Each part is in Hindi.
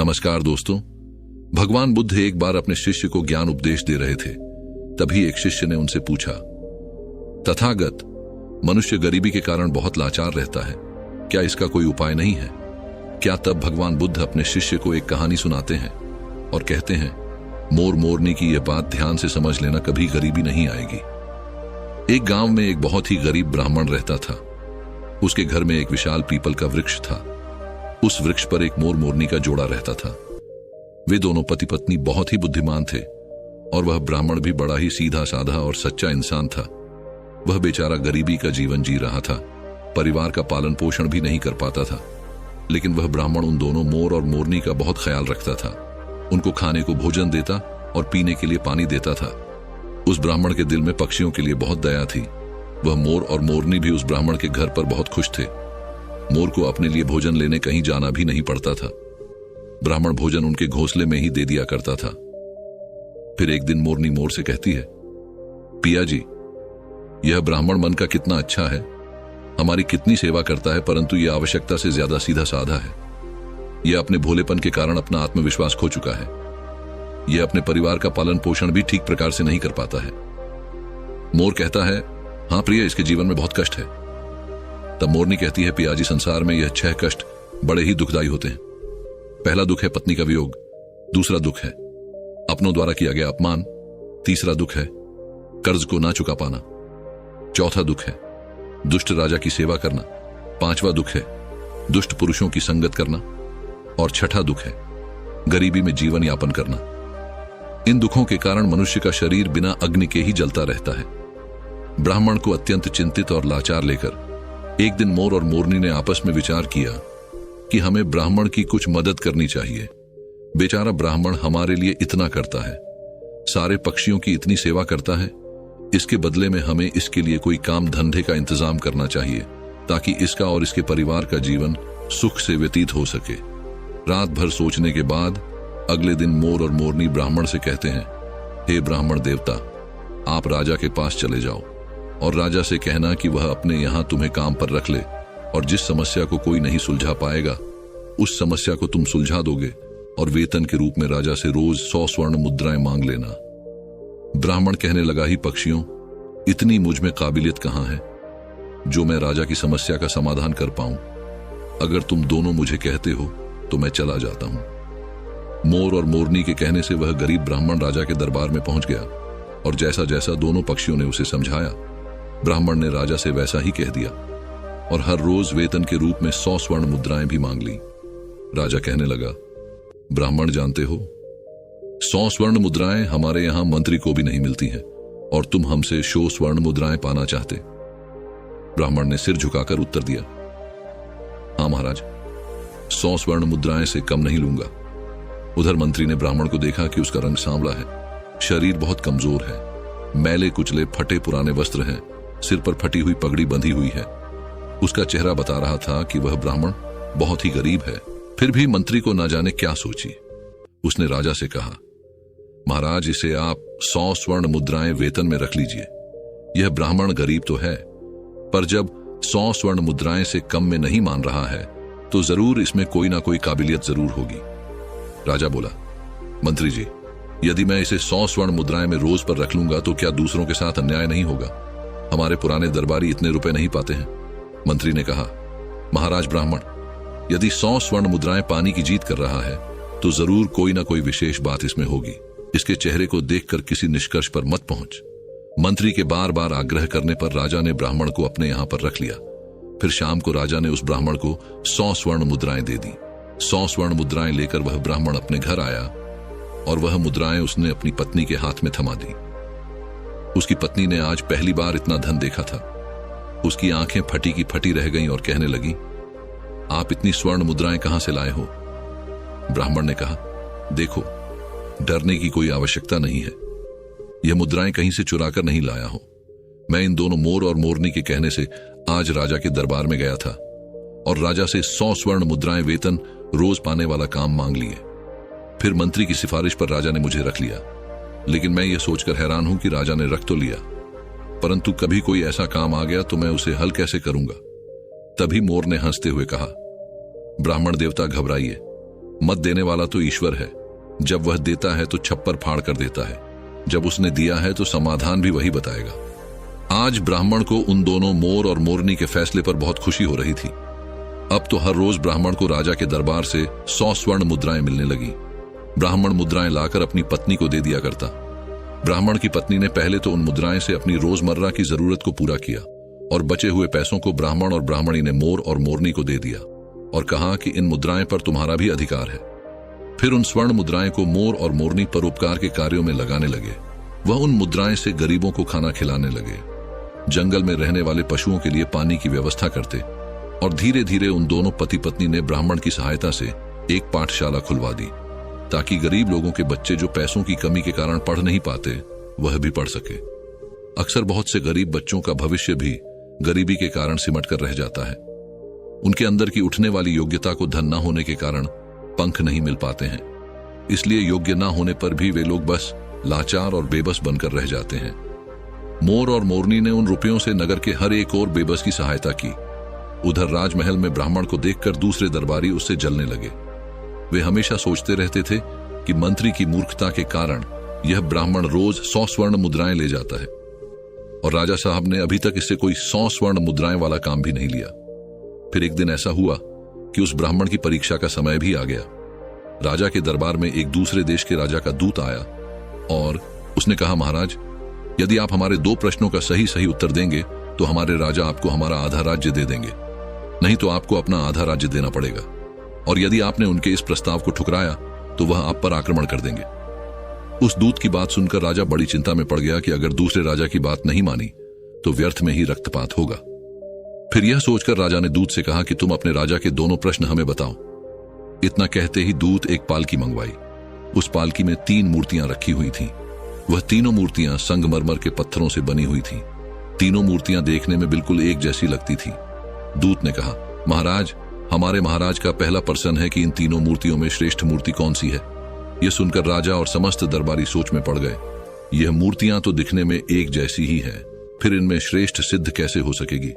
नमस्कार दोस्तों। भगवान बुद्ध एक बार अपने शिष्य को ज्ञान उपदेश दे रहे थे। तभी एक शिष्य ने उनसे पूछा, तथागत, मनुष्य गरीबी के कारण बहुत लाचार रहता है, क्या इसका कोई उपाय नहीं है? क्या तब भगवान बुद्ध अपने शिष्य को एक कहानी सुनाते हैं और कहते हैं, मोर मोरनी की यह बात ध्यान से समझ लेना, कभी गरीबी नहीं आएगी। एक गांव में एक बहुत ही गरीब ब्राह्मण रहता था। उसके घर में एक विशाल पीपल का वृक्ष था। उस वृक्ष पर एक मोर मोरनी का जोड़ा रहता था। वे दोनों पति पत्नी बहुत ही बुद्धिमान थे और वह ब्राह्मण भी बड़ा ही सीधा साधा और सच्चा इंसान था। वह बेचारा गरीबी का जीवन जी रहा था, परिवार का पालन पोषण भी नहीं कर पाता था। लेकिन वह ब्राह्मण उन दोनों मोर और मोरनी का बहुत ख्याल रखता था। उनको खाने को भोजन देता और पीने के लिए पानी देता था। उस ब्राह्मण के दिल में पक्षियों के लिए बहुत दया थी। वह मोर और मोरनी भी उस ब्राह्मण के घर पर बहुत खुश थे। मोर को अपने लिए भोजन लेने कहीं जाना भी नहीं पड़ता था। ब्राह्मण भोजन उनके घोंसले में ही दे दिया करता था। फिर एक दिन मोरनी मोर से कहती है, पिया जी, यह ब्राह्मण मन का कितना अच्छा है, हमारी कितनी सेवा करता है, परंतु यह आवश्यकता से ज्यादा सीधा साधा है। यह अपने भोलेपन के कारण अपना आत्मविश्वास खो चुका है। यह अपने परिवार का पालन पोषण भी ठीक प्रकार से नहीं कर पाता है। मोर कहता है, हाँ प्रिय, इसके जीवन में बहुत कष्ट है। तब मोरनी कहती है, पियाजी, संसार में यह 6 कष्ट बड़े ही दुखदायी होते हैं। पहला दुख है पत्नी का वियोग, दूसरा दुख है अपनों द्वारा किया गया अपमान, तीसरा दुख है कर्ज को ना चुका पाना, चौथा दुख है दुष्ट राजा की सेवा करना, पांचवा दुख है दुष्ट पुरुषों की संगत करना और छठा दुख है गरीबी में जीवन यापन करना। इन दुखों के कारण मनुष्य का शरीर बिना अग्नि के ही जलता रहता है। ब्राह्मण को अत्यंत चिंतित और लाचार लेकर एक दिन मोर और मोरनी ने आपस में विचार किया कि हमें ब्राह्मण की कुछ मदद करनी चाहिए। बेचारा ब्राह्मण हमारे लिए इतना करता है, सारे पक्षियों की इतनी सेवा करता है, इसके बदले में हमें इसके लिए कोई काम धंधे का इंतजाम करना चाहिए ताकि इसका और इसके परिवार का जीवन सुख से व्यतीत हो सके। रात भर सोचने के बाद अगले दिन मोर और मोरनी ब्राह्मण से कहते हैं, हे ब्राह्मण देवता, आप राजा के पास चले जाओ और राजा से कहना कि वह अपने यहां तुम्हें काम पर रख ले और जिस समस्या को कोई नहीं सुलझा पाएगा उस समस्या को तुम सुलझा दोगे और वेतन के रूप में राजा से रोज 100 स्वर्ण मुद्राएं मांग लेना। ब्राह्मण कहने लगा, ही पक्षियों, इतनी मुझ में काबिलियत कहां है जो मैं राजा की समस्या का समाधान कर पाऊं। अगर तुम दोनों मुझे कहते हो तो मैं चला जाता हूं। मोर और मोरनी के कहने से वह गरीब ब्राह्मण राजा के दरबार में पहुंच गया और जैसा जैसा दोनों पक्षियों ने उसे समझाया, ब्राह्मण ने राजा से वैसा ही कह दिया और हर रोज वेतन के रूप में 100 स्वर्ण मुद्राएं भी मांग ली। राजा कहने लगा, ब्राह्मण जानते हो, 100 स्वर्ण मुद्राएं हमारे यहां मंत्री को भी नहीं मिलती हैं और तुम हमसे 100 स्वर्ण मुद्राएं पाना चाहते। ब्राह्मण ने सिर झुकाकर उत्तर दिया, हाँ महाराज, 100 स्वर्ण मुद्राएं से कम नहीं लूंगा। उधर मंत्री ने ब्राह्मण को देखा कि उसका रंग सांवला है, शरीर बहुत कमजोर है, मैले कुचले फटे पुराने वस्त्र हैं, सिर पर फटी हुई पगड़ी बंधी हुई है। उसका चेहरा बता रहा था कि वह ब्राह्मण बहुत ही गरीब है। फिर भी मंत्री को ना जाने क्या सोची। उसने राजा से कहा, महाराज, इसे आप 100 स्वर्ण मुद्राएं वेतन में रख लीजिए। यह ब्राह्मण गरीब तो है, पर जब 100 स्वर्ण मुद्राएं से कम में नहीं मान रहा है तो जरूर इसमें कोई ना कोई काबिलियत जरूर होगी। राजा बोला, मंत्री जी, यदि मैं इसे 100 स्वर्ण मुद्राएं में रोज पर रख लूंगा तो क्या दूसरों के साथ अन्याय नहीं होगा? हमारे पुराने दरबारी इतने रुपए नहीं पाते हैं। मंत्री ने कहा, महाराज ब्राह्मण, यदि 100 स्वर्ण मुद्राएं पानी की जीत कर रहा है तो जरूर कोई ना कोई विशेष बात इसमें होगी। इसके चेहरे को देखकर किसी निष्कर्ष पर मत पहुंच। मंत्री के बार बार आग्रह करने पर राजा ने ब्राह्मण को अपने यहां पर रख लिया। फिर शाम को राजा ने उस ब्राह्मण को 100 स्वर्ण मुद्राएं दे दी। 100 स्वर्ण मुद्राएं लेकर वह ब्राह्मण अपने घर आया और वह मुद्राएं उसने अपनी पत्नी के हाथ में थमा दी। उसकी पत्नी ने आज पहली बार इतना धन देखा था। उसकी आंखें फटी की फटी रह गईं और कहने लगी, आप इतनी स्वर्ण मुद्राएं कहां से लाए हो? ब्राह्मण ने कहा, देखो, डरने की कोई आवश्यकता नहीं है। यह मुद्राएं कहीं से चुराकर नहीं लाया हूं। मैं इन दोनों मोर और मोरनी के कहने से आज राजा के दरबार में गया था और राजा से 100 स्वर्ण मुद्राएं वेतन रोज पाने वाला काम मांग लिए। फिर मंत्री की सिफारिश पर राजा ने मुझे रख लिया। लेकिन मैं ये सोचकर हैरान हूं कि राजा ने रख तो लिया, परंतु कभी कोई ऐसा काम आ गया तो मैं उसे हल कैसे करूंगा? तभी मोर ने हंसते हुए कहा, ब्राह्मण देवता घबराइए, मत देने वाला तो ईश्वर है, जब वह देता है तो छप्पर फाड़ कर देता है, जब उसने दिया है तो समाधान भी वही बताएगा। आज ब्राह्मण को उन दोनों मोर और मोरनी के फैसले पर बहुत खुशी हो रही थी। अब तो हर रोज ब्राह्मण को राजा के दरबार से 100 स्वर्ण मुद्राएं मिलने लगी। ब्राह्मण मुद्राएं लाकर अपनी पत्नी को दे दिया करता। ब्राह्मण की पत्नी ने पहले तो उन मुद्राएं से अपनी रोजमर्रा की जरूरत को पूरा किया और बचे हुए पैसों को ब्राह्मण और ब्राह्मणी ने मोर और मोरनी को दे दिया और कहा कि इन मुद्राएं पर तुम्हारा भी अधिकार है। फिर उन स्वर्ण मुद्राएं को मोर और मोरनी परोपकार के कार्यों में लगाने लगे। वह उन मुद्राएं से गरीबों को खाना खिलाने लगे, जंगल में रहने वाले पशुओं के लिए पानी की व्यवस्था करते और धीरे धीरे उन दोनों पति पत्नी ने ब्राह्मण की सहायता से एक पाठशाला खुलवा दी ताकि गरीब लोगों के बच्चे जो पैसों की कमी के कारण पढ़ नहीं पाते वह भी पढ़ सके। अक्सर बहुत से गरीब बच्चों का भविष्य भी गरीबी के कारण सिमट कर रह जाता है। उनके अंदर की उठने वाली योग्यता को धन न होने के कारण पंख नहीं मिल पाते हैं, इसलिए योग्य न होने पर भी वे लोग बस लाचार और बेबस बनकर रह जाते हैं। मोर और मोरनी ने उन रुपयों से नगर के हर एक और बेबस की सहायता की। उधर राजमहल में ब्राह्मण को देखकर दूसरे दरबारी उससे जलने लगे। वे हमेशा सोचते रहते थे कि मंत्री की मूर्खता के कारण यह ब्राह्मण रोज 100 स्वर्ण मुद्राएं ले जाता है और राजा साहब ने अभी तक इससे कोई 100 स्वर्ण मुद्राएं वाला काम भी नहीं लिया। फिर एक दिन ऐसा हुआ कि उस ब्राह्मण की परीक्षा का समय भी आ गया। राजा के दरबार में एक दूसरे देश के राजा का दूत आया और उसने कहा, महाराज, यदि आप हमारे 2 प्रश्नों का सही सही उत्तर देंगे तो हमारे राजा आपको हमारा आधा राज्य दे देंगे, नहीं तो आपको अपना आधा राज्य देना पड़ेगा, और यदि आपने उनके इस प्रस्ताव को ठुकराया तो वह आप पर आक्रमण कर देंगे। उस दूत की बात सुनकर राजा बड़ी चिंता में पड़ गया कि अगर दूसरे राजा की बात नहीं मानी तो व्यर्थ में ही रक्तपात होगा। फिर यह सोचकर राजा ने दूत से कहा कि तुम अपने राजा के दोनों प्रश्न हमें बताओ। इतना कहते ही दूत एक पालकी मंगवाई। उस पालकी में 3 मूर्तियां रखी हुई थीं। वह तीनों मूर्तियां संगमरमर के पत्थरों से बनी हुई थीं। तीनों मूर्तियां देखने में बिल्कुल एक जैसी लगती थी। दूत ने कहा, महाराज, हमारे महाराज का पहला प्रश्न है कि इन तीनों मूर्तियों में श्रेष्ठ मूर्ति कौन सी है। यह सुनकर राजा और समस्त दरबारी सोच में पड़ गए। यह मूर्तियां तो दिखने में एक जैसी ही है, फिर इनमें श्रेष्ठ सिद्ध कैसे हो सकेगी।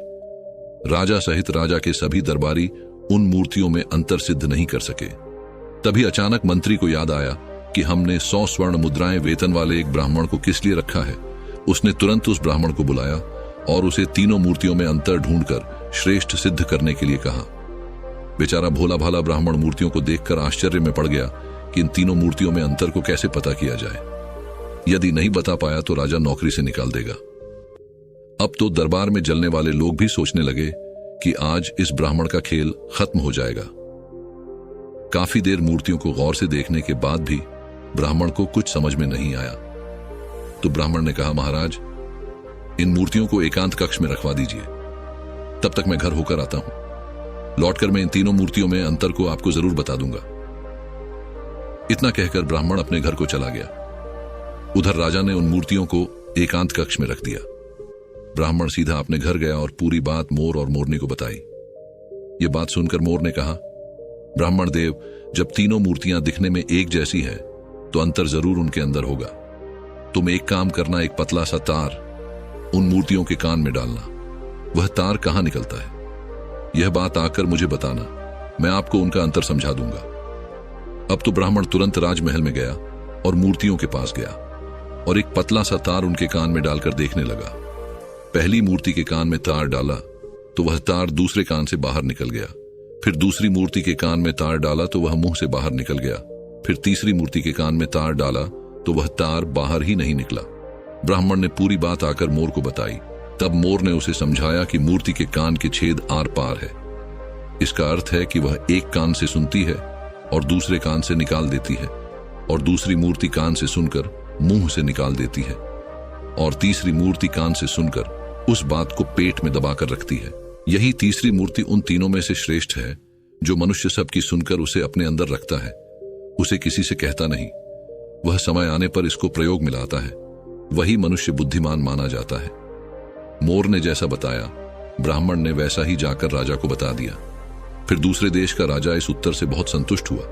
राजा सहित राजा के सभी दरबारी उन मूर्तियों में अंतर सिद्ध नहीं कर सके। तभी अचानक मंत्री को याद आया कि हमने 100 स्वर्ण मुद्राएं वेतन वाले एक ब्राह्मण को किस लिए रखा है। उसने तुरंत उस ब्राह्मण को बुलाया और उसे तीनों मूर्तियों में अंतर ढूंढकर श्रेष्ठ सिद्ध करने के लिए कहा। बेचारा भोला भाला ब्राह्मण मूर्तियों को देखकर आश्चर्य में पड़ गया कि इन तीनों मूर्तियों में अंतर को कैसे पता किया जाए। यदि नहीं बता पाया तो राजा नौकरी से निकाल देगा। अब तो दरबार में जलने वाले लोग भी सोचने लगे कि आज इस ब्राह्मण का खेल खत्म हो जाएगा। काफी देर मूर्तियों को गौर से देखने के बाद भी ब्राह्मण को कुछ समझ में नहीं आया। तो ब्राह्मण ने कहा, महाराज, इन मूर्तियों को एकांत कक्ष में रखवा दीजिए, तब तक मैं घर होकर आता हूं। लौटकर मैं इन तीनों मूर्तियों में अंतर को आपको जरूर बता दूंगा। इतना कहकर ब्राह्मण अपने घर को चला गया। उधर राजा ने उन मूर्तियों को एकांत कक्ष में रख दिया। ब्राह्मण सीधा अपने घर गया और पूरी बात मोर और मोरनी को बताई। ये बात सुनकर मोर ने कहा, ब्राह्मण देव, जब तीनों मूर्तियां दिखने में एक जैसी है तो अंतर जरूर उनके अंदर होगा। तुम एक काम करना, एक पतला सा तार उन मूर्तियों के कान में डालना। वह तार कहां निकलता है, यह बात आकर मुझे बताना, मैं आपको उनका अंतर समझा दूंगा। अब तो ब्राह्मण तुरंत राजमहल में गया और मूर्तियों के पास गया और एक पतला सा तार उनके कान में डालकर देखने लगा। पहली मूर्ति के कान में तार डाला तो वह तार दूसरे कान से बाहर निकल गया। फिर दूसरी मूर्ति के कान में तार डाला तो वह मुंह से बाहर निकल गया। फिर तीसरी मूर्ति के कान में तार डाला तो वह तार बाहर ही नहीं निकला। ब्राह्मण ने पूरी बात आकर मोर को बताई। तब मोर ने उसे समझाया कि मूर्ति के कान के छेद आर पार है। इसका अर्थ है कि वह एक कान से सुनती है और दूसरे कान से निकाल देती है, और दूसरी मूर्ति कान से सुनकर मुंह से निकाल देती है, और तीसरी मूर्ति कान से सुनकर उस बात को पेट में दबाकर रखती है। यही तीसरी मूर्ति उन तीनों में से श्रेष्ठ है जो मनुष्य सबकी सुनकर उसे अपने अंदर रखता है, उसे किसी से कहता नहीं। वह समय आने पर इसको प्रयोग में लाता है। वही मनुष्य बुद्धिमान माना जाता है। मोर ने जैसा बताया, ब्राह्मण ने वैसा ही जाकर राजा को बता दिया। फिर दूसरे देश का राजा इस उत्तर से बहुत संतुष्ट हुआ।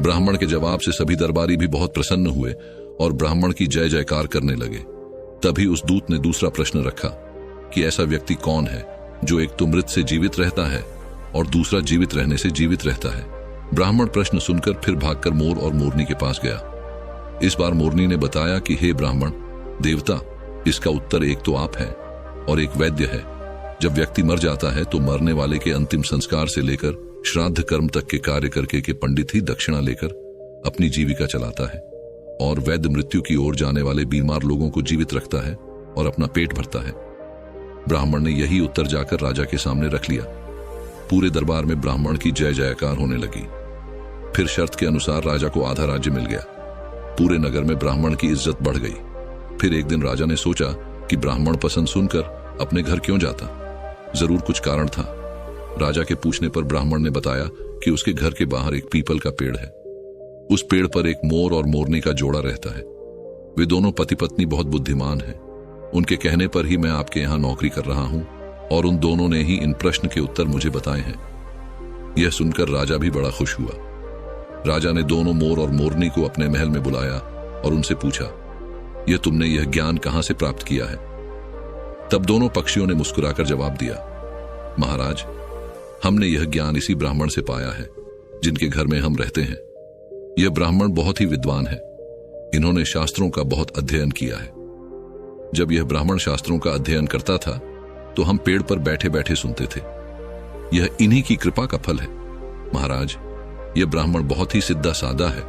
ब्राह्मण के जवाब से सभी दरबारी भी बहुत प्रसन्न हुए और ब्राह्मण की जय जयकार करने लगे। तभी उस दूत ने दूसरा प्रश्न रखा कि ऐसा व्यक्ति कौन है जो एक तो मृत से जीवित रहता है और दूसरा जीवित रहने से जीवित रहता है। ब्राह्मण प्रश्न सुनकर फिर भागकर मोर और मोरनी के पास गया। इस बार मोरनी ने बताया कि हे ब्राह्मण देवता, इसका उत्तर एक तो आप हैं और एक वैद्य है। जब व्यक्ति मर जाता है तो मरने वाले के अंतिम संस्कार से लेकर श्राद्ध कर्म तक के कार्य करके के पंडित ही दक्षिणा लेकर अपनी जीविका चलाता है, और वैद्य मृत्यु की ओर जाने वाले बीमार लोगों को जीवित रखता है और अपना पेट भरता है। ब्राह्मण ने यही उत्तर जाकर राजा के सामने रख लिया। पूरे दरबार में ब्राह्मण की जय जयकार होने लगी। फिर शर्त के अनुसार राजा को आधा राज्य मिल गया। पूरे नगर में ब्राह्मण की इज्जत बढ़ गई। फिर एक दिन राजा ने सोचा कि ब्राह्मण पसंद सुनकर अपने घर क्यों जाता, जरूर कुछ कारण था। राजा के पूछने पर ब्राह्मण ने बताया कि उसके घर के बाहर एक पीपल का पेड़ है। उस पेड़ पर एक मोर और मोरनी का जोड़ा रहता है। वे दोनों पति पत्नी बहुत बुद्धिमान हैं। उनके कहने पर ही मैं आपके यहाँ नौकरी कर रहा हूं, और उन दोनों ने ही इन प्रश्न के उत्तर मुझे बताए हैं। यह सुनकर राजा भी बड़ा खुश हुआ। राजा ने दोनों मोर और मोरनी को अपने महल में बुलाया और उनसे पूछा, यह तुमने यह ज्ञान कहां से प्राप्त किया है? तब दोनों पक्षियों ने मुस्कुराकर जवाब दिया, महाराज, हमने यह ज्ञान इसी ब्राह्मण से पाया है जिनके घर में हम रहते हैं। यह ब्राह्मण बहुत ही विद्वान है। इन्होंने शास्त्रों का बहुत अध्ययन किया है। जब यह ब्राह्मण शास्त्रों का अध्ययन करता था तो हम पेड़ पर बैठे बैठे सुनते थे। यह इन्हीं की कृपा का फल है। महाराज, यह ब्राह्मण बहुत ही सीधा साधा है।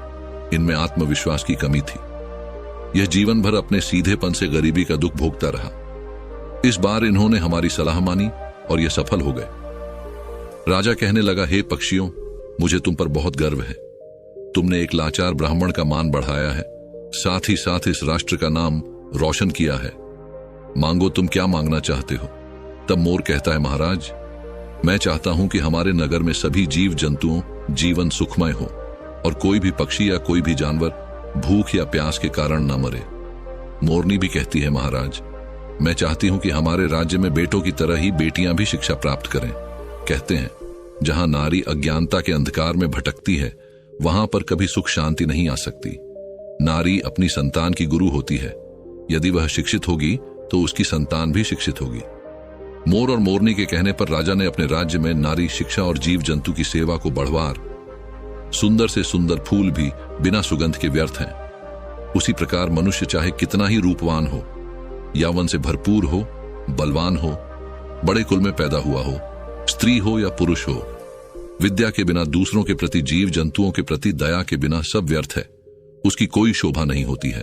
इनमें आत्मविश्वास की कमी थी। यह जीवन भर अपने सीधेपन से गरीबी का दुख भोगता रहा। इस बार इन्होंने हमारी सलाह मानी और यह सफल हो गए। राजा कहने लगा, हे पक्षियों, मुझे तुम पर बहुत गर्व है। तुमने एक लाचार ब्राह्मण का मान बढ़ाया है, साथ ही साथ इस राष्ट्र का नाम रोशन किया है। मांगो, तुम क्या मांगना चाहते हो? तब मोर कहता है, महाराज, मैं चाहता हूं कि हमारे नगर में सभी जीव जंतुओं जीवन सुखमय हो और कोई भी पक्षी या कोई भी जानवर भूख या प्यास के कारण न मरे। मोरनी भी कहती है, महाराज, मैं चाहती हूं कि हमारे राज्य में बेटों की तरह ही बेटियां भी शिक्षा प्राप्त करें। कहते हैं, जहां नारी अज्ञानता के अंधकार में भटकती है वहां पर कभी सुख शांति नहीं आ सकती। नारी अपनी संतान की गुरु होती है। यदि वह शिक्षित होगी तो उसकी संतान भी शिक्षित होगी। मोर और मोरनी के कहने पर राजा ने अपने राज्य में नारी शिक्षा और जीव जंतु की सेवा को बढ़वार। सुंदर से सुंदर फूल भी बिना सुगंध के व्यर्थ हैं। उसी प्रकार मनुष्य चाहे कितना ही रूपवान हो, यौवन से भरपूर हो, बलवान हो, बड़े कुल में पैदा हुआ हो, स्त्री हो या पुरुष हो, विद्या के बिना, दूसरों के प्रति, जीव जंतुओं के प्रति दया के बिना सब व्यर्थ है। उसकी कोई शोभा नहीं होती है।